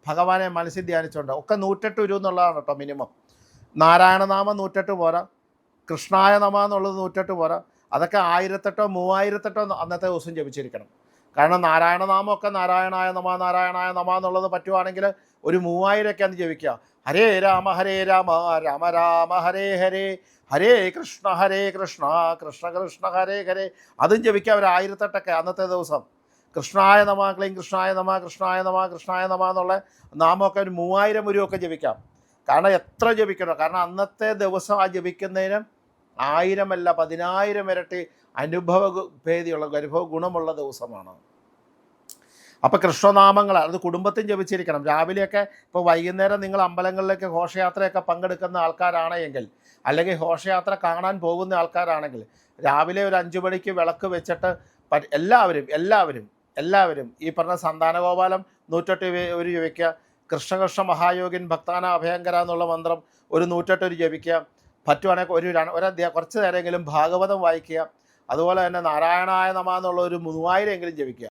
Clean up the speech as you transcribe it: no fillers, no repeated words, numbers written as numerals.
ഭഗവാനെ മനസ്സിൽ ധ്യാനിച്ചുകൊണ്ട് ഒക്കെ 108 രൂപ എന്നുള്ളതാണ് കേട്ടോ മിനിമം. നാരായണനാമം 108 പോരാ, കൃഷ്ണായ നമ എന്നുള്ളത് 108 പോരാ, അതൊക്കെ 1008 3008 അന്നത്തെ ദിവസം ജപിച്ചിരിക്കണം. കാരണം നാരായണനാമമൊക്കെ നാരായണായ നമ എന്നുള്ളത് പറ്റുവാണെങ്കിൽ ഒരു 3000 അന്ന് ജപിക്കുക. ഹരേ രാമ രാമ രാമ ഹരേ ഹരേ, ഹരേ കൃഷ്ണ കൃഷ്ണ കൃഷ്ണ ഹരേ ഹരേ, അതും ജപിക്കുക ഒരു 1008 അന്നത്തെ ദിവസം. കൃഷ്ണായ നമ, ക്ലീം കൃഷ്ണായ നമ, കൃഷ്ണായ നമ എന്നുള്ള നാമമൊക്കെ ഒരു 3000 രൂപയൊക്കെ ജപിക്കാം. കാരണം എത്ര ജപിക്കണോ, കാരണം അന്നത്തെ ദിവസം ആ ജപിക്കുന്നതിന് 1000 അല്ല 10000 ഇരട്ടി അനുഭവ ഗുണമുള്ള ദിവസമാണ്. അപ്പോൾ കൃഷ്ണനാമങ്ങൾ അത് കുടുംബത്തിൽ ജപിച്ചിരിക്കണം. രാവിലെയൊക്കെ ഇപ്പോൾ വൈകുന്നേരം നിങ്ങൾ അമ്പലങ്ങളിലേക്ക് ഘോഷയാത്രയൊക്കെ പങ്കെടുക്കുന്ന ആൾക്കാരാണെങ്കിൽ, അല്ലെങ്കിൽ ഘോഷയാത്ര കാണാൻ പോകുന്ന ആൾക്കാരാണെങ്കിൽ, രാവിലെ ഒരു 5 മണിക്ക് വിളക്ക് വെച്ചിട്ട് എല്ലാവരും ഈ പറഞ്ഞ സന്താനഗോപാലം 108 ജപിക്കുക, കൃഷ്ണ മഹായോഗിൻ ഭക്താന അഭയങ്കര എന്നുള്ള മന്ത്രം ഒരു 108 ജപിക്കുക, പറ്റുവാണെങ്കിൽ കുറച്ച് നേരമെങ്കിലും ഭാഗവതം വായിക്കുക, അതുപോലെ തന്നെ നാരായണായ നമ എന്നുള്ള ഒരു 3000 എങ്കിലും ജപിക്കുക.